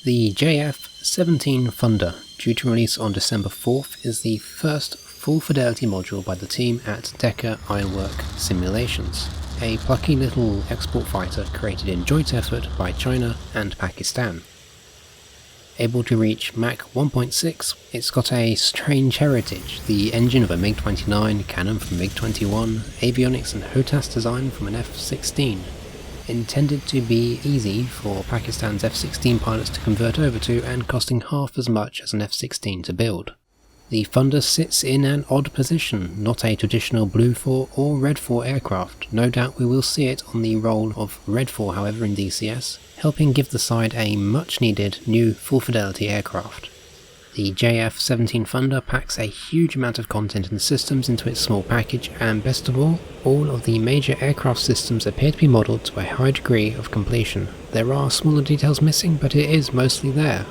The JF-17 Thunder, due to release on December 4th, is the first full-fidelity module by the team at Decker Ironwork Simulations, a plucky little export fighter created in joint effort by China and Pakistan. Able to reach Mach 1.6, it's got a strange heritage: the engine of a MiG-29, cannon from MiG-21, avionics and HOTAS design from an F-16. Intended to be easy for Pakistan's F-16 pilots to convert over to, and costing half as much as an F-16 to build. The Thunder sits in an odd position, not a traditional Blue 4 or Red 4 aircraft. No doubt we will see it on the role of Red 4 however in DCS, helping give the side a much needed new full fidelity aircraft. The JF-17 Thunder packs a huge amount of content and systems into its small package, and best of all of the major aircraft systems appear to be modelled to a high degree of completion. There are smaller details missing, but it is mostly there.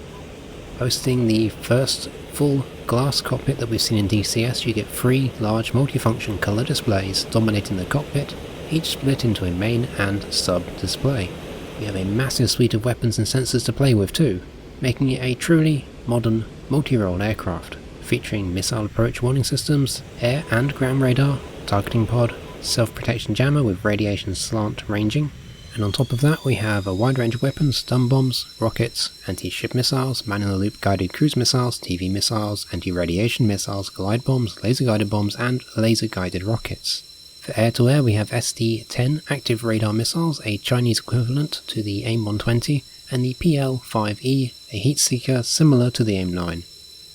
Boasting the first full glass cockpit that we've seen in DCS, you get 3 large multifunction colour displays dominating the cockpit, each split into a main and sub display. We have a massive suite of weapons and sensors to play with too, making it a truly modern multi-role aircraft, featuring missile approach warning systems, air and ground radar, targeting pod, self-protection jammer with radiation slant ranging, and on top of that we have a wide range of weapons: stun bombs, rockets, anti-ship missiles, man-in-the-loop guided cruise missiles, TV missiles, anti-radiation missiles, glide bombs, laser-guided bombs, and laser-guided rockets. For air-to-air we have SD-10 active radar missiles, a Chinese equivalent to the AIM-120, and the PL-5E, a heat seeker similar to the AIM-9.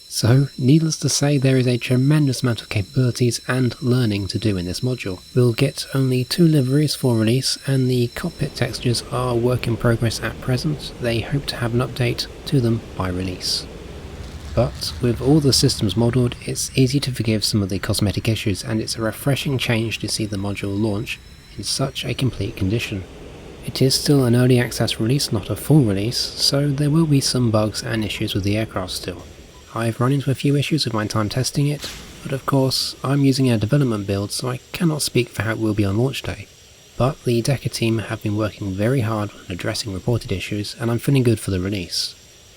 So, needless to say, there is a tremendous amount of capabilities and learning to do in this module. We'll get only 2 liveries for release, and the cockpit textures are a work in progress at present. They hope to have an update to them by release. But with all the systems modelled, it's easy to forgive some of the cosmetic issues, and it's a refreshing change to see the module launch in such a complete condition. It is still an early access release, not a full release, so there will be some bugs and issues with the aircraft still. I've run into a few issues with my time testing it, but of course I'm using a development build, so I cannot speak for how it will be on launch day. But the Decker team have been working very hard on addressing reported issues, and I'm feeling good for the release.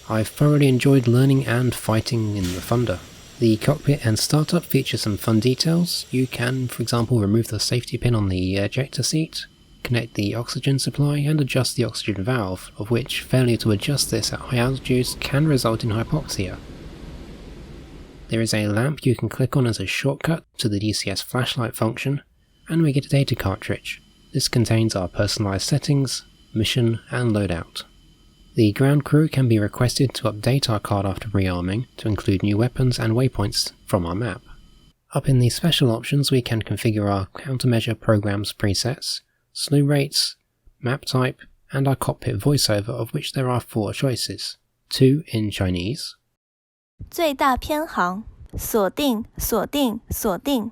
I've thoroughly enjoyed learning and fighting in the Thunder. The cockpit and startup feature some fun details. You can, for example, remove the safety pin on the ejector seat, connect the oxygen supply, and adjust the oxygen valve, of which failure to adjust this at high altitudes can result in hypoxia. There is a lamp you can click on as a shortcut to the DCS flashlight function, and we get a data cartridge. This contains our personalised settings, mission and loadout. The ground crew can be requested to update our card after rearming to include new weapons and waypoints from our map. Up in the special options we can configure our countermeasure programs presets, slew rates, map type, and our cockpit voiceover, of which there are 4 choices. 2 in Chinese, 最大偏航锁定锁定锁定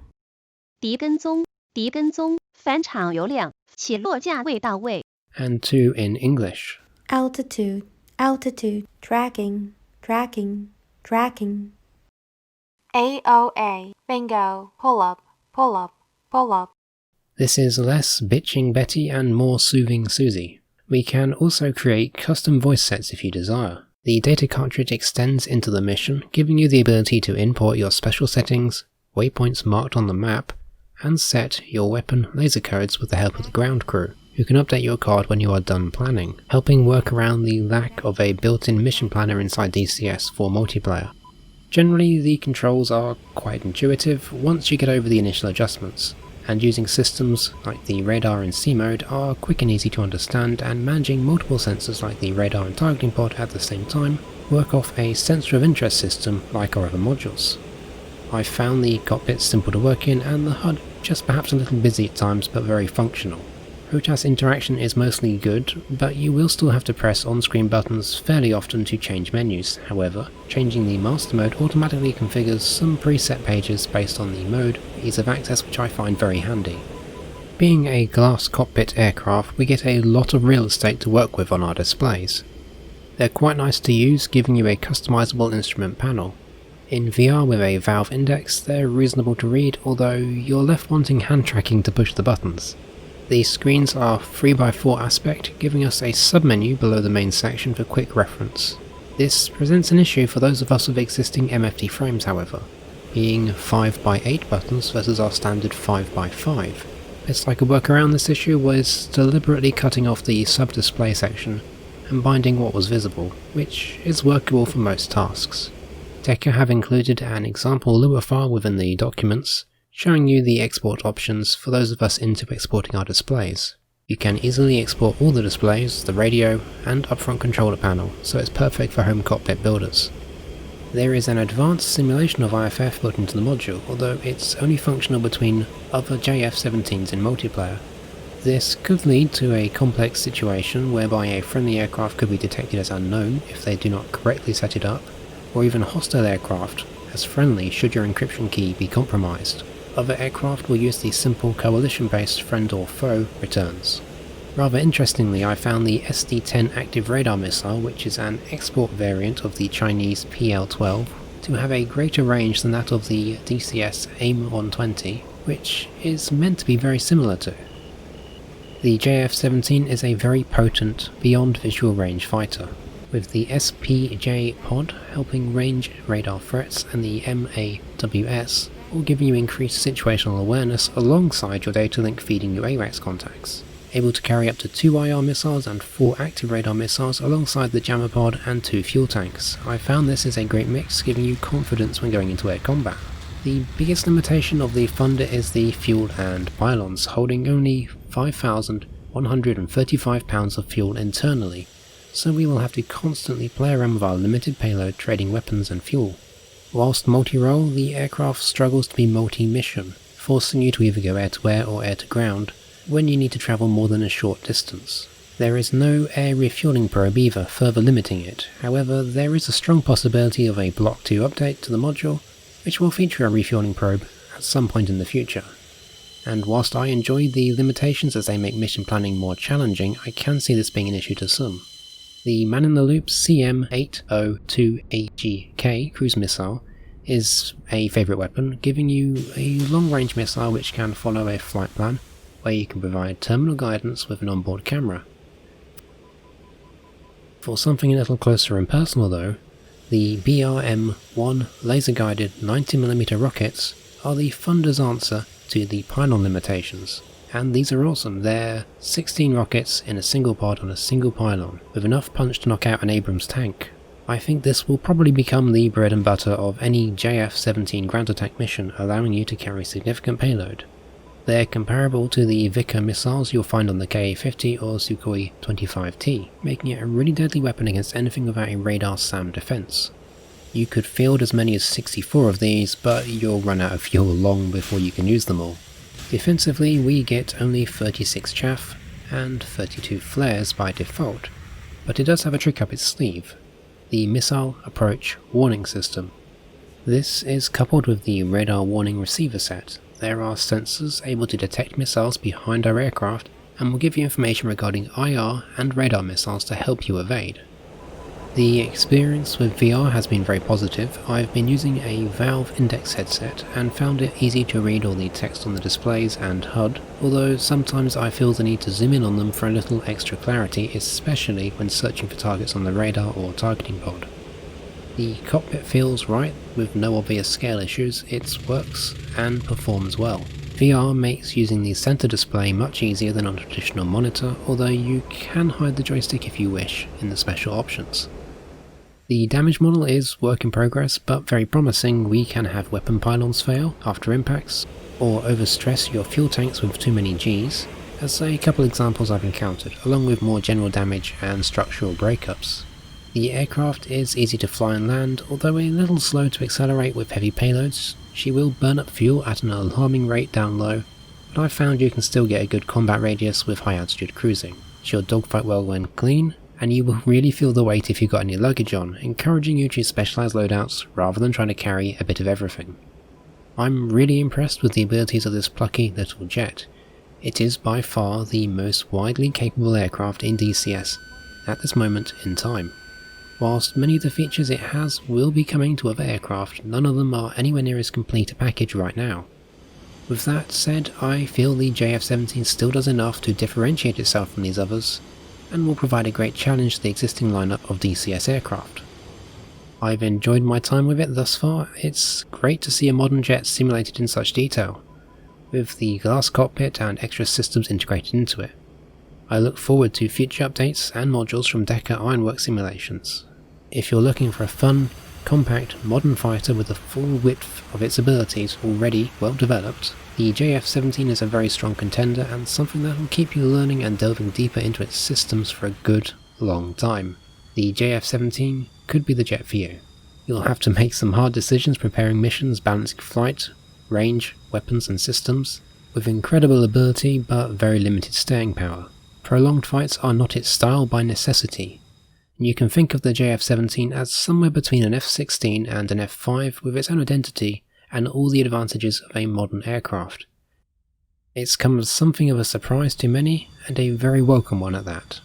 敌跟踪敌跟踪返场油量起落架未到位 and 2 in English, altitude, altitude, tracking, tracking, tracking. AOA, bingo, pull up, pull up, pull up. This is less bitching Betty and more soothing Susie. We can also create custom voice sets if you desire. The data cartridge extends into the mission, giving you the ability to import your special settings, waypoints marked on the map, and set your weapon laser codes with the help of the ground crew, who can update your card when you are done planning, helping work around the lack of a built-in mission planner inside DCS for multiplayer. Generally, the controls are quite intuitive once you get over the initial adjustments, and using systems like the radar in C mode are quick and easy to understand, and managing multiple sensors like the radar and targeting pod at the same time work off a sensor of interest system like our other modules. I found the cockpit simple to work in, and the HUD just perhaps a little busy at times but very functional. HOTAS interaction is mostly good, but you will still have to press on-screen buttons fairly often to change menus. However, changing the master mode automatically configures some preset pages based on the mode for ease of access, which I find very handy. Being a glass cockpit aircraft, we get a lot of real estate to work with on our displays. They're quite nice to use, giving you a customizable instrument panel. In VR with a valve index, they're reasonable to read, although you're left wanting hand tracking to push the buttons. The screens are 3x4 aspect, giving us a submenu below the main section for quick reference. This presents an issue for those of us with existing MFD frames, however, being 5x8 buttons versus our standard 5x5. Best I could work around this issue was deliberately cutting off the sub-display section and binding what was visible, which is workable for most tasks. Deca have included an example Lua file within the documents, showing you the export options for those of us into exporting our displays. You can easily export all the displays, the radio, and upfront controller panel, so it's perfect for home cockpit builders. There is an advanced simulation of IFF built into the module, although it's only functional between other JF-17s in multiplayer. This could lead to a complex situation whereby a friendly aircraft could be detected as unknown if they do not correctly set it up, or even a hostile aircraft as friendly should your encryption key be compromised. Other aircraft will use the simple coalition-based friend or foe returns. Rather interestingly, I found the SD-10 active radar missile, which is an export variant of the Chinese PL-12, to have a greater range than that of the DCS AIM-120, which is meant to be very similar to. The JF-17 is a very potent, beyond visual range fighter, with the SPJ pod helping range radar threats and the MAWS will give you increased situational awareness alongside your data link feeding your AWACS contacts, able to carry up to 2 IR missiles and 4 active radar missiles alongside the jammer pod and 2 fuel tanks. I found this is a great mix, giving you confidence when going into air combat. The biggest limitation of the Thunder is the fuel and pylons, holding only 5,135 pounds of fuel internally, so we will have to constantly play around with our limited payload trading weapons and fuel. Whilst multi-role, the aircraft struggles to be multi-mission, forcing you to either go air-to-air or air-to-ground when you need to travel more than a short distance. There is no air refueling probe either, further limiting it. However, there is a strong possibility of a Block 2 update to the module, which will feature a refueling probe at some point in the future. And whilst I enjoy the limitations as they make mission planning more challenging, I can see this being an issue to some. The man-in-the-loop CM802AGK cruise missile is a favourite weapon, giving you a long-range missile which can follow a flight plan, where you can provide terminal guidance with an onboard camera. For something a little closer and personal though, the BRM-1 laser-guided 90mm rockets are the Thunder's answer to the pylon limitations. And these are awesome. They're 16 rockets in a single pod on a single pylon, with enough punch to knock out an Abrams tank. I think this will probably become the bread and butter of any JF-17 ground attack mission, allowing you to carry significant payload. They're comparable to the Vickers missiles you'll find on the Ka-50 or Sukhoi 25T, making it a really deadly weapon against anything without a radar SAM defense. You could field as many as 64 of these, but you'll run out of fuel long before you can use them all. Defensively, we get only 36 chaff and 32 flares by default, but it does have a trick up its sleeve, the Missile Approach Warning System. This is coupled with the Radar Warning Receiver set. There are sensors able to detect missiles behind our aircraft and will give you information regarding IR and radar missiles to help you evade. The experience with VR has been very positive. I've been using a Valve Index headset and found it easy to read all the text on the displays and HUD, although sometimes I feel the need to zoom in on them for a little extra clarity, especially when searching for targets on the radar or targeting pod. The cockpit feels right, with no obvious scale issues. It works and performs well. VR makes using the center display much easier than on a traditional monitor, although you can hide the joystick if you wish in the special options. The damage model is work in progress, but very promising. We can have weapon pylons fail after impacts, or overstress your fuel tanks with too many Gs, as a couple examples I've encountered, along with more general damage and structural breakups. The aircraft is easy to fly and land, although a little slow to accelerate with heavy payloads. She will burn up fuel at an alarming rate down low, but I've found you can still get a good combat radius with high altitude cruising. She'll dogfight well when clean, and you will really feel the weight if you've got any luggage on, encouraging you to choose specialised loadouts rather than trying to carry a bit of everything. I'm really impressed with the abilities of this plucky little jet. It is by far the most widely capable aircraft in DCS at this moment in time. Whilst many of the features it has will be coming to other aircraft, none of them are anywhere near as complete a package right now. With that said, I feel the JF-17 still does enough to differentiate itself from these others, and will provide a great challenge to the existing lineup of DCS aircraft. I've enjoyed my time with it thus far. It's great to see a modern jet simulated in such detail, with the glass cockpit and extra systems integrated into it. I look forward to future updates and modules from Decker Ironworks simulations. If you're looking for a fun, compact, modern fighter with the full width of its abilities already well developed, the JF-17 is a very strong contender and something that will keep you learning and delving deeper into its systems for a good, long time. The JF-17 could be the jet for you. You'll have to make some hard decisions preparing missions, balancing flight, range, weapons and systems, with incredible ability but very limited staying power. Prolonged fights are not its style by necessity, and you can think of the JF-17 as somewhere between an F-16 and an F-5 with its own identity and all the advantages of a modern aircraft. It's come as something of a surprise to many, and a very welcome one at that.